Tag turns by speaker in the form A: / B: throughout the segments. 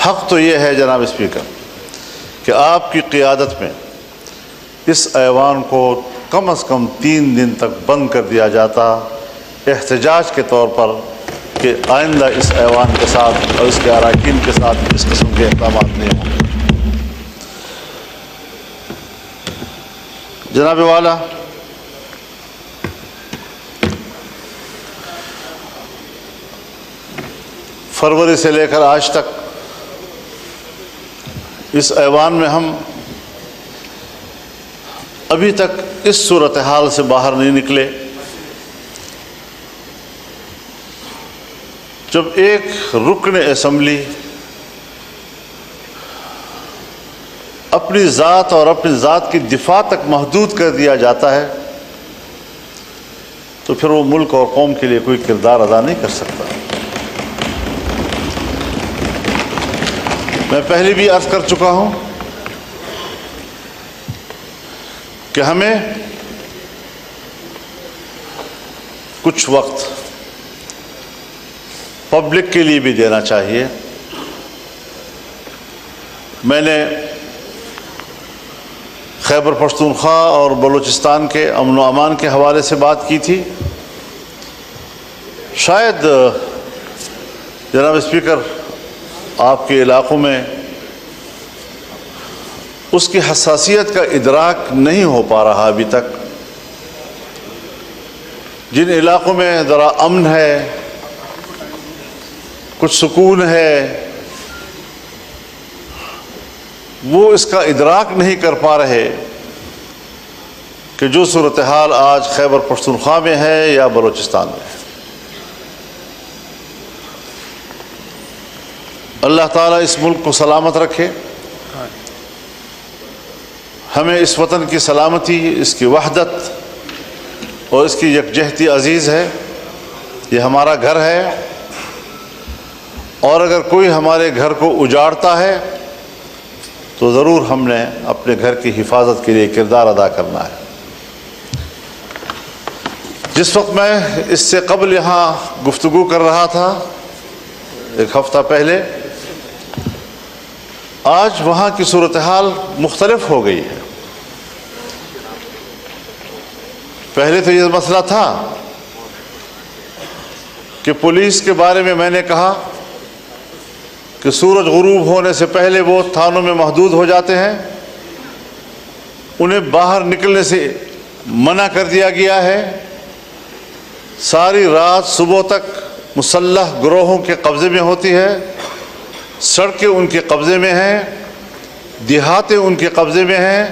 A: حق تو یہ ہے جناب اسپیکر کہ آپ کی قیادت میں اس ایوان کو کم از کم 3 دن تک بند کر دیا جاتا احتجاج کے طور پر کہ آئندہ اس ایوان کے ساتھ اور اس کے اراکین کے ساتھ اس قسم کے اقدامات نہیں ہوں۔ جناب والا، فروری سے لے کر آج تک اس ایوان میں ہم ابھی تک اس صورتحال سے باہر نہیں نکلے جب ایک رکن اسمبلی اپنی ذات اور اپنی ذات کی دفاع تک محدود کر دیا جاتا ہے تو پھر وہ ملک اور قوم کے لیے کوئی کردار ادا نہیں کر سکتا۔ میں پہلے بھی عرض کر چکا ہوں کہ ہمیں کچھ وقت پبلک کے لیے بھی دینا چاہیے۔ میں نے خیبر پختونخوا اور بلوچستان کے امن و امان کے حوالے سے بات کی تھی۔ شاید جناب اسپیکر آپ کے علاقوں میں اس کی حساسیت کا ادراک نہیں ہو پا رہا ابھی تک۔ جن علاقوں میں ذرا امن ہے، کچھ سکون ہے، وہ اس کا ادراک نہیں کر پا رہے کہ جو صورتحال آج خیبر پختونخوا میں ہے یا بلوچستان میں ہے۔ اللہ تعالیٰ اس ملک کو سلامت رکھے، ہمیں اس وطن کی سلامتی، اس کی وحدت اور اس کی یکجہتی عزیز ہے۔ یہ ہمارا گھر ہے، اور اگر کوئی ہمارے گھر کو اجاڑتا ہے تو ضرور ہم نے اپنے گھر کی حفاظت کے لیے کردار ادا کرنا ہے۔ جس وقت میں اس سے قبل یہاں گفتگو کر رہا تھا 1 ہفتہ پہلے، آج وہاں کی صورتحال مختلف ہو گئی ہے۔ پہلے تو یہ مسئلہ تھا کہ پولیس کے بارے میں میں نے کہا کہ سورج غروب ہونے سے پہلے وہ تھانوں میں محدود ہو جاتے ہیں، انہیں باہر نکلنے سے منع کر دیا گیا ہے، ساری رات صبح تک مسلح گروہوں کے قبضے میں ہوتی ہے، سڑکیں ان کے قبضے میں ہیں، دیہاتیں ان کے قبضے میں ہیں،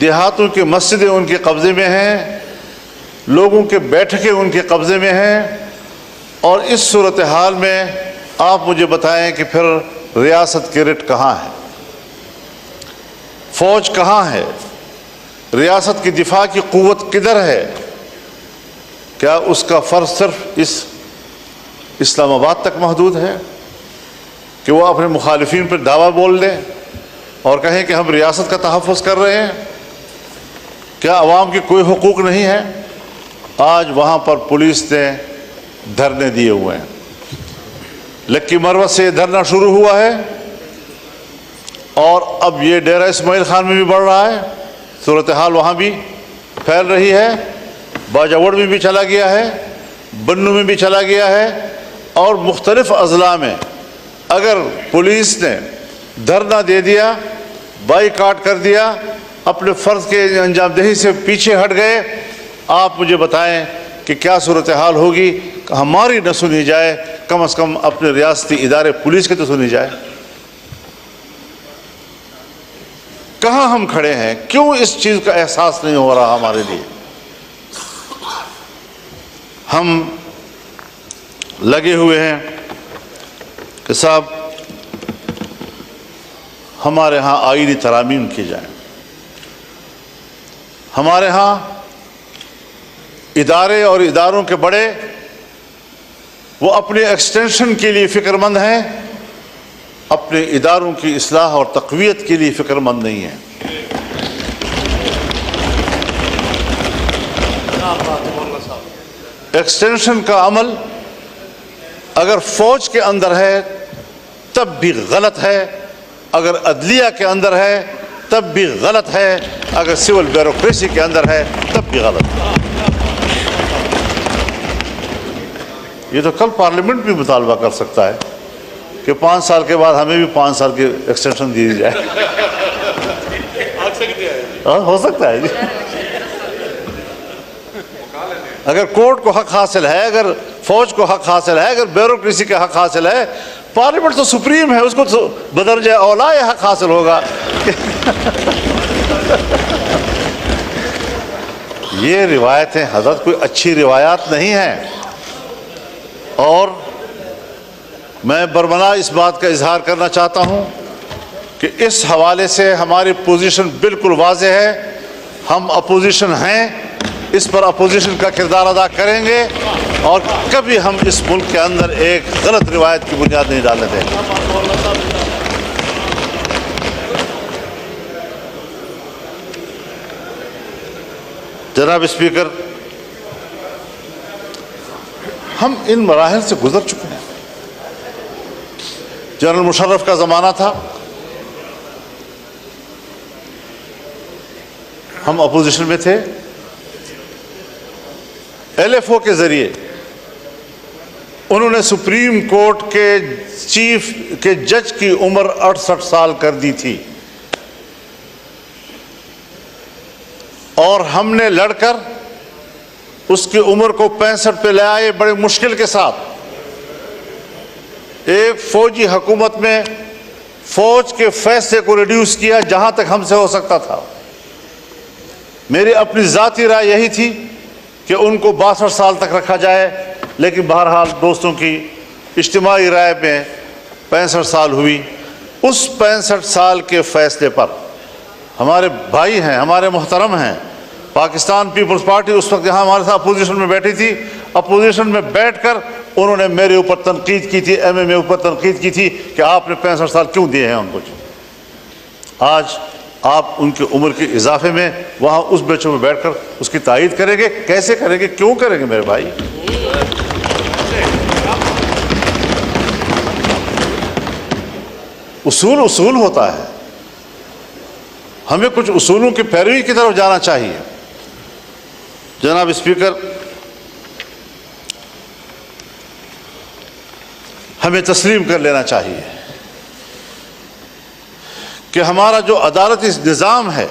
A: دیہاتوں کی مسجدیں ان کے قبضے میں ہیں، لوگوں کے بیٹھکیں ان کے قبضے میں ہیں۔ اور اس صورتحال میں آپ مجھے بتائیں کہ پھر ریاست کی رٹ کہاں ہے؟ فوج کہاں ہے؟ ریاست کی دفاع کی قوت کدھر ہے؟ کیا اس کا فرض صرف اس اسلام آباد تک محدود ہے کہ وہ اپنے مخالفین پر دعویٰ بول دیں اور کہیں کہ ہم ریاست کا تحفظ کر رہے ہیں؟ کیا عوام کے کوئی حقوق نہیں ہے؟ آج وہاں پر پولیس نے دھرنے دیے ہوئے ہیں۔ لکی مروت سے یہ دھرنا شروع ہوا ہے اور اب یہ ڈیرہ اسماعیل خان میں بھی بڑھ رہا ہے، صورتحال وہاں بھی پھیل رہی ہے، باجوڑ میں بھی چلا گیا ہے، بنو میں بھی چلا گیا ہے، اور مختلف اضلاع میں اگر پولیس نے دھرنا دے دیا، بائیکاٹ کر دیا، اپنے فرض کے انجام دہی سے پیچھے ہٹ گئے، آپ مجھے بتائیں کہ کیا صورتحال ہوگی؟ ہماری نہ سنی جائے، کم از کم اپنے ریاستی ادارے پولیس کے تو سنی جائے۔ کہاں ہم کھڑے ہیں؟ کیوں اس چیز کا احساس نہیں ہو رہا ہمارے لیے؟ ہم لگے ہوئے ہیں کہ صاحب ہمارے ہاں آئینی ترامیم کی جائیں، ہمارے ہاں ادارے اور اداروں کے بڑے وہ اپنے ایکسٹینشن کے لیے فکر مند ہیں، اپنے اداروں کی اصلاح اور تقویت کے لیے فکر مند نہیں ہیں۔ ایکسٹینشن کا عمل اگر فوج کے اندر ہے تب بھی غلط ہے، اگر عدلیہ کے اندر ہے تب بھی غلط ہے، اگر سول بیوروکریسی کے اندر ہے تب بھی غلط ہے۔ یہ تو کل پارلیمنٹ بھی مطالبہ کر سکتا ہے کہ 5 سال کے بعد ہمیں بھی 5 سال کی ایکسٹینشن دی جائے۔ ہو سکتا ہے جی، اگر کورٹ کو حق حاصل ہے، اگر فوج کو حق حاصل ہے، اگر بیوروکریسی کا حق حاصل ہے، پارلیمنٹ تو سپریم ہے، اس کو تو بدرجہ اولا یہ حق حاصل ہوگا۔ یہ روایتیں حضرت کوئی اچھی روایات نہیں ہیں، اور میں برملا اس بات کا اظہار کرنا چاہتا ہوں کہ اس حوالے سے ہماری پوزیشن بالکل واضح ہے، ہم اپوزیشن ہیں، اس پر اپوزیشن کا کردار ادا کریں گے، اور کبھی ہم اس ملک کے اندر ایک غلط روایت کی بنیاد نہیں ڈالنے دیں گے۔ جناب اسپیکر، ہم ان مراحل سے گزر چکے ہیں۔ جنرل مشرف کا زمانہ تھا، ہم اپوزیشن میں تھے، ایل ایف او کے ذریعے انہوں نے سپریم کورٹ کے چیف کے جج کی عمر 68 سال کر دی تھی، اور ہم نے لڑ کر اس کی عمر کو 65 پہ لے آئے بڑے مشکل کے ساتھ۔ ایک فوجی حکومت میں فوج کے فیصلے کو ریڈیوس کیا جہاں تک ہم سے ہو سکتا تھا۔ میری اپنی ذاتی رائے یہی تھی کہ ان کو 62 سال تک رکھا جائے، لیکن بہرحال دوستوں کی اجتماعی رائے میں 65 سال ہوئی۔ اس 65 سال کے فیصلے پر ہمارے بھائی ہیں، ہمارے محترم ہیں، پاکستان پیپلز پارٹی اس وقت یہاں ہمارے ساتھ اپوزیشن میں بیٹھی تھی، اپوزیشن میں بیٹھ کر انہوں نے میرے اوپر تنقید کی تھی، ایم اے اوپر تنقید کی تھی کہ آپ نے 65 سال کیوں دیے ہیں ان کو۔ آج آپ ان کی عمر کے اضافے میں وہاں اس بینچوں میں بیٹھ کر اس کی تائید کریں گے؟ کیسے کریں گے؟ کیوں کریں گے میرے بھائی؟ اصول اصول ہوتا ہے، ہمیں کچھ اصولوں کی پیروی کی طرف جانا چاہیے۔ جناب اسپیکر، ہمیں تسلیم کر لینا چاہیے کہ ہمارا جو عدالتی نظام ہے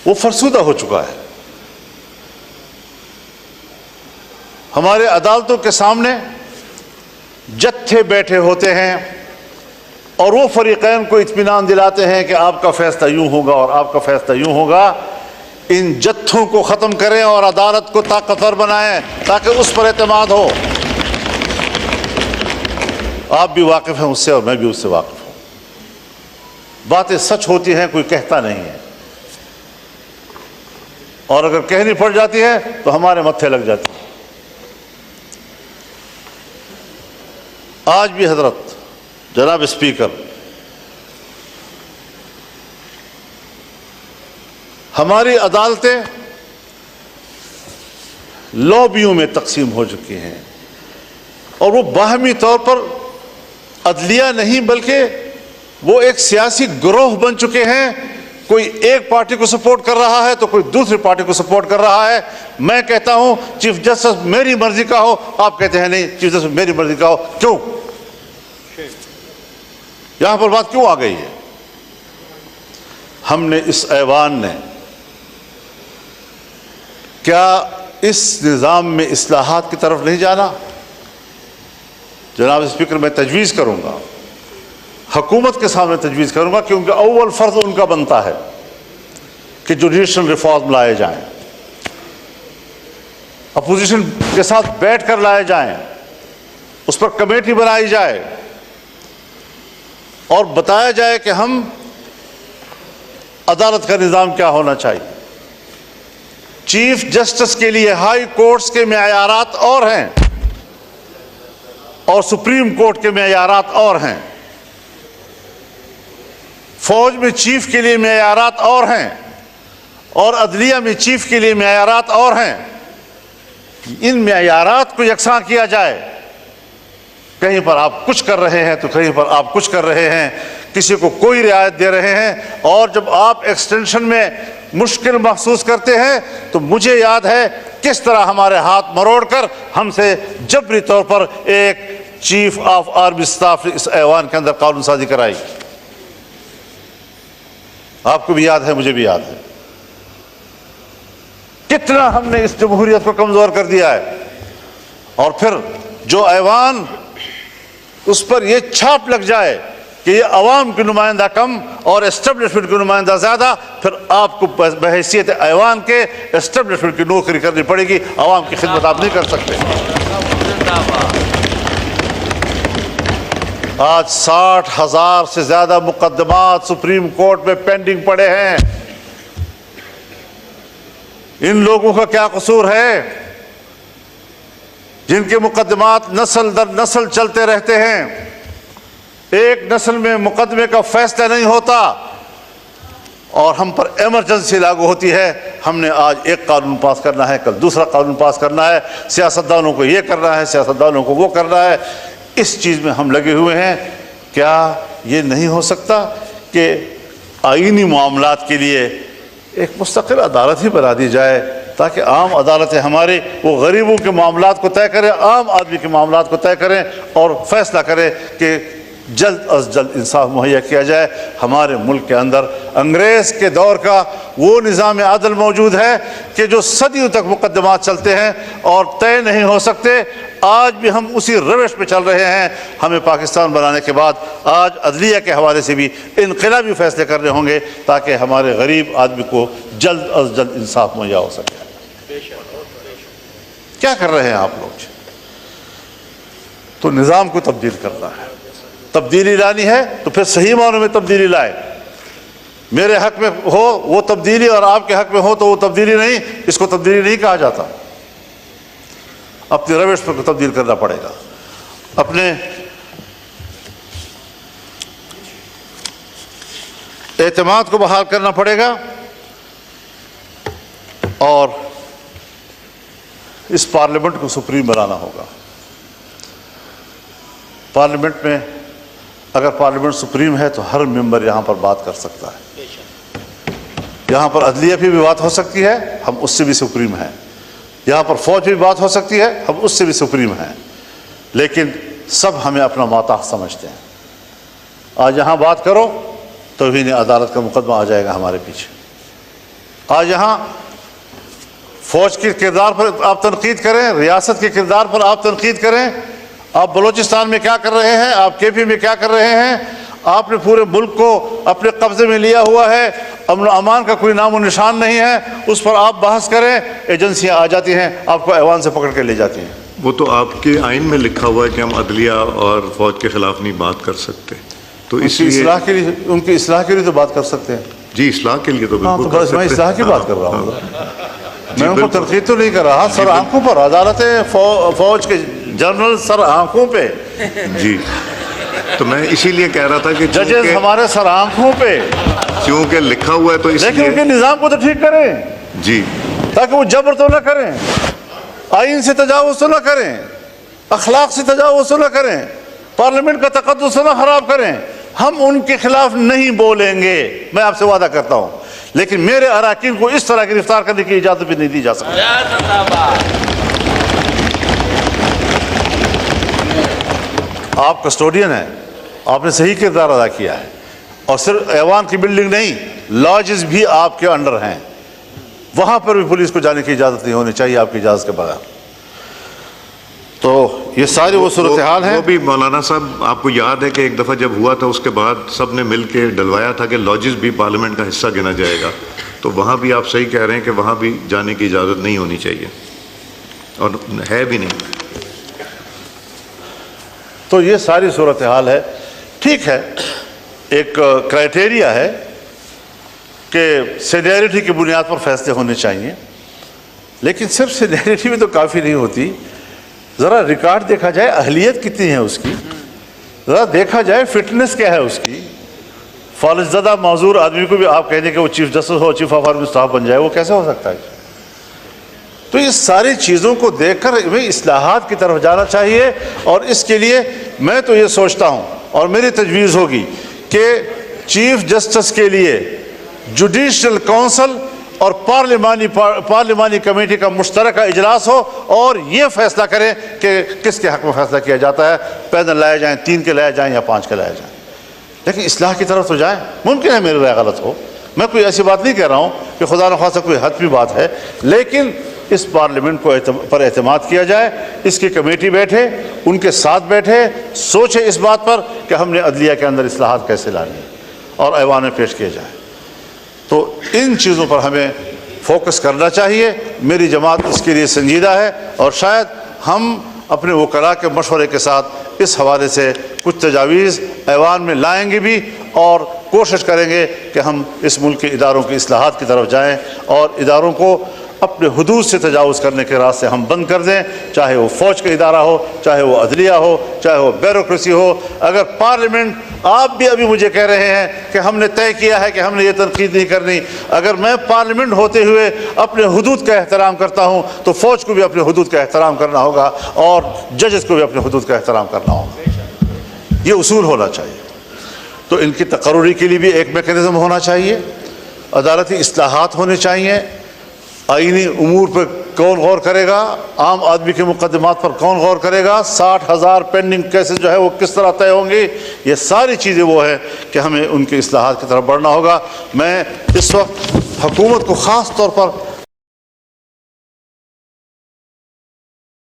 A: وہ فرسودہ ہو چکا ہے۔ ہمارے عدالتوں کے سامنے جتھے بیٹھے ہوتے ہیں اور وہ فریقین کو اطمینان دلاتے ہیں کہ آپ کا فیصلہ یوں ہوگا اور آپ کا فیصلہ یوں ہوگا۔ ان جتھوں کو ختم کریں اور عدالت کو طاقتور بنائیں تاکہ اس پر اعتماد ہو۔ آپ بھی واقف ہیں اس سے اور میں بھی اس سے واقف ہوں۔ باتیں سچ ہوتی ہیں، کوئی کہتا نہیں ہے، اور اگر کہنی پڑ جاتی ہے تو ہمارے متھے لگ جاتی ہے۔ آج بھی حضرت جناب اسپیکر، ہماری عدالتیں لابیوں میں تقسیم ہو چکی ہیں، اور وہ باہمی طور پر عدلیہ نہیں بلکہ وہ ایک سیاسی گروہ بن چکے ہیں۔ کوئی ایک پارٹی کو سپورٹ کر رہا ہے تو کوئی دوسری پارٹی کو سپورٹ کر رہا ہے۔ میں کہتا ہوں چیف جسٹس میری مرضی کا ہو، آپ کہتے ہیں نہیں چیف جسٹس میری مرضی کا ہو۔ کیوں؟ یہاں پر بات کیوں آ گئی ہے؟ ہم نے اس ایوان نے کیا اس نظام میں اصلاحات کی طرف نہیں جانا؟ جناب اسپیکر، میں تجویز کروں گا، حکومت کے سامنے تجویز کروں گا، کیونکہ اول فرض ان کا بنتا ہے کہ جوڈیشل ریفارم لائے جائیں، اپوزیشن کے ساتھ بیٹھ کر لائے جائیں، اس پر کمیٹی بنائی جائے اور بتایا جائے کہ ہم عدالت کا نظام کیا ہونا چاہیے۔ چیف جسٹس کے لیے ہائی کورٹس کے معیارات اور ہیں اور سپریم کورٹ کے معیارات اور ہیں، فوج میں چیف کے لیے معیارات اور ہیں، اور عدلیہ میں چیف کے لیے معیارات اور ہیں۔ ان معیارات کو یکساں کیا جائے کہیں پر آپ کچھ کر رہے ہیں تو کہیں پر آپ کچھ کر رہے ہیں، کسی کو کوئی رعایت دے رہے ہیں، اور جب آپ ایکسٹینشن میں مشکل محسوس کرتے ہیں تو مجھے یاد ہے کس طرح ہمارے ہاتھ مروڑ کر ہم سے جبری طور پر ایک چیف آف آرمی اسٹاف نے اس ایوان کے اندر قانون سازی کرائی. آپ کو بھی یاد ہے، مجھے بھی یاد ہے کتنا ہم نے اس جمہوریت کو کمزور کر دیا ہے. اور پھر جو ایوان اس پر یہ چھاپ لگ جائے کہ یہ عوام کی نمائندہ کم اور اسٹیبلشمنٹ کی نمائندہ زیادہ، پھر آپ کو بحیثیت ایوان کے اسٹیبلشمنٹ کی نوکری کرنی پڑے گی، عوام کی خدمت آپ نہیں کر سکتے. آج 60,000 سے زیادہ مقدمات سپریم کورٹ میں پینڈنگ پڑے ہیں. ان لوگوں کا کیا قصور ہے جن کے مقدمات نسل در نسل چلتے رہتے ہیں؟ ایک نسل میں مقدمے کا فیصلہ نہیں ہوتا اور ہم پر ایمرجنسی لاگو ہوتی ہے. ہم نے آج ایک قانون پاس کرنا ہے، کل دوسرا قانون پاس کرنا ہے، سیاستدانوں کو یہ کرنا ہے، سیاستدانوں کو وہ کرنا ہے. اس چیز میں ہم لگے ہوئے ہیں. کیا یہ نہیں ہو سکتا کہ آئینی معاملات کے لیے ایک مستقل عدالت ہی بنا دی جائے تاکہ عام عدالتیں ہماری وہ غریبوں کے معاملات کو طے کریں، عام آدمی کے معاملات کو طے کریں اور فیصلہ کریں کہ جلد از جلد انصاف مہیا کیا جائے. ہمارے ملک کے اندر انگریز کے دور کا وہ نظام عدل موجود ہے کہ جو صدیوں تک مقدمات چلتے ہیں اور طے نہیں ہو سکتے. آج بھی ہم اسی روش پہ چل رہے ہیں. ہمیں پاکستان بنانے کے بعد آج عدلیہ کے حوالے سے بھی انقلابی فیصلے کرنے ہوں گے تاکہ ہمارے غریب آدمی کو جلد از جلد انصاف مہیا ہو سکے. کیا کر رہے ہیں آپ لوگ؟ تو نظام کو تبدیل کرنا ہے، تبدیلی لانی ہے تو پھر صحیح معنوں میں تبدیلی لائے. میرے حق میں ہو وہ تبدیلی اور آپ کے حق میں ہو تو وہ تبدیلی نہیں، اس کو تبدیلی نہیں کہا جاتا. اپنے روش پر تبدیل کرنا پڑے گا، اپنے اعتماد کو بحال کرنا پڑے گا اور اس پارلیمنٹ کو سپریم بنانا ہوگا. پارلیمنٹ میں اگر پارلیمنٹ سپریم ہے تو ہر ممبر یہاں پر بات کر سکتا ہے. یہاں پر عدلیہ پہ بھی بات ہو سکتی ہے، ہم اس سے بھی سپریم ہیں. یہاں پر فوج بھی بات ہو سکتی ہے، ہم اس سے بھی سپریم ہیں. لیکن سب ہمیں اپنا ماتحت سمجھتے ہیں. آج یہاں بات کرو توہین عدالت کا مقدمہ آ جائے گا ہمارے پیچھے. آج یہاں فوج کے کردار پر آپ تنقید کریں، ریاست کے کردار پر آپ تنقید کریں. آپ بلوچستان میں کیا کر رہے ہیں، آپ کے پی میں کیا کر رہے ہیں؟ آپ نے پورے ملک کو اپنے قبضے میں لیا ہوا ہے، امن و امان کا کوئی نام و نشان نہیں ہے. اس پر آپ بحث کریں، ایجنسیاں آ جاتی ہیں آپ کو ایوان سے پکڑ کے لے جاتی ہیں.
B: وہ تو آپ کے آئین میں لکھا ہوا ہے کہ ہم عدلیہ اور فوج کے خلاف نہیں بات کر سکتے، تو اس لیے
A: ان کی اصلاح کے لیے تو بات کر سکتے ہیں.
B: جی اصلاح کے لیے تو بالکل
A: بس میں اصلاح کی بات کر رہا ہوں. میں ان کو تنقید تو نہیں کر رہا. سر آنکھوں پر عدالتیں، فوج کے جنرل سر آنکھوں پہ.
B: جی تو میں اسی لیے کہہ رہا تھا کہ
A: ججز ہمارے سر آنکھوں پہ،
B: کیونکہ لکھا ہوا ہے تو اس
A: لیکن ان کے
B: لیے
A: نظام کو تو ٹھیک کریں
B: جی،
A: تاکہ وہ جبر تو نہ کریں، آئین سے تجاوز تو نہ کریں، اخلاق سے تجاوز تو نہ کریں، پارلیمنٹ کا تقدس تو نہ خراب کریں. ہم ان کے خلاف نہیں بولیں گے، میں آپ سے وعدہ کرتا ہوں. لیکن میرے اراکین کو اس طرح گرفتار کرنے کی اجازت بھی نہیں دی جا سکتی. آپ کسٹوڈین ہیں، آپ نے صحیح کردار ادا کیا ہے، اور صرف ایوان کی بلڈنگ نہیں، لاجز بھی آپ کے انڈر ہیں. وہاں پر بھی پولیس کو جانے کی اجازت نہیں ہونی چاہیے آپ کی اجازت کے بغیر. تو یہ ساری وہ صورتحال ہیں.
B: وہ بھی مولانا صاحب آپ کو یاد ہے کہ ایک دفعہ جب ہوا تھا اس کے بعد سب نے مل کے ڈلوایا تھا کہ لاجز بھی پارلیمنٹ کا حصہ گنا جائے گا. تو وہاں بھی آپ صحیح کہہ رہے ہیں کہ وہاں بھی جانے کی اجازت نہیں ہونی چاہیے اور ہے بھی نہیں.
A: تو یہ ساری صورتحال ہے. ٹھیک ہے، ایک کرائٹیریا ہے کہ سینیئرٹی کی بنیاد پر فیصلے ہونے چاہیے، لیکن صرف سینیئرٹی بھی تو کافی نہیں ہوتی. ذرا ریکارڈ دیکھا جائے، اہلیت کتنی ہے اس کی، ذرا دیکھا جائے فٹنس کیا ہے اس کی. فالج زدہ معذور آدمی کو بھی آپ کہہ دیں کہ وہ چیف جسٹس ہو، چیف آف آرمی اسٹاف بن جائے، وہ کیسے ہو سکتا ہے؟ تو اس ساری چیزوں کو دیکھ کر ہمیں اصلاحات کی طرف جانا چاہیے، اور اس کے لیے میں تو یہ سوچتا ہوں اور میری تجویز ہوگی کہ چیف جسٹس کے لیے جوڈیشل کونسل اور پارلیمانی کمیٹی کا مشترکہ اجلاس ہو، اور یہ فیصلہ کریں کہ کس کے حق میں فیصلہ کیا جاتا ہے، پینل لائے جائیں، 3 کے لائے جائیں یا 5 کے لائے جائیں، لیکن اصلاح کی طرف تو جائیں۔ ممکن ہے میری رائے غلط ہو، میں کوئی ایسی بات نہیں کہہ رہا ہوں کہ خدا نخواستہ کوئی حتمی بات ہے، لیکن اس پارلیمنٹ کو پر اعتماد کیا جائے، اس کی کمیٹی بیٹھے، ان کے ساتھ بیٹھے، سوچے اس بات پر کہ ہم نے عدلیہ کے اندر اصلاحات کیسے لانی ہے اور ایوان میں پیش کیے جائیں۔ تو ان چیزوں پر ہمیں فوکس کرنا چاہیے۔ میری جماعت اس کے لیے سنجیدہ ہے، اور شاید ہم اپنے وکلاء کے مشورے کے ساتھ اس حوالے سے کچھ تجاویز ایوان میں لائیں گے بھی، اور کوشش کریں گے کہ ہم اس ملک کے اداروں کی اصلاحات کی طرف جائیں اور اداروں کو اپنے حدود سے تجاوز کرنے کے راستے ہم بند کر دیں، چاہے وہ فوج کا ادارہ ہو، چاہے وہ عدلیہ ہو، چاہے وہ بیوروکریسی ہو۔ اگر پارلیمنٹ، آپ بھی ابھی مجھے کہہ رہے ہیں کہ ہم نے طے کیا ہے کہ ہم نے یہ تنقید نہیں کرنی، اگر میں پارلیمنٹ ہوتے ہوئے اپنے حدود کا احترام کرتا ہوں تو فوج کو بھی اپنے حدود کا احترام کرنا ہوگا، اور ججز کو بھی اپنے حدود کا احترام کرنا ہوگا۔ یہ اصول ہونا چاہیے۔ تو ان کی تقرری کے لیے بھی ایک میکینزم ہونا چاہیے، عدالتی اصلاحات ہونے چاہیے، آئینی امور پر کون غور کرے گا، عام آدمی کے مقدمات پر کون غور کرے گا، 60,000 پینڈنگ کیسز جو ہے وہ کس طرح طے ہوں گے، یہ ساری چیزیں وہ ہے کہ ہمیں ان کی اصلاحات کی طرف بڑھنا ہوگا۔ میں اس وقت حکومت کو خاص طور پر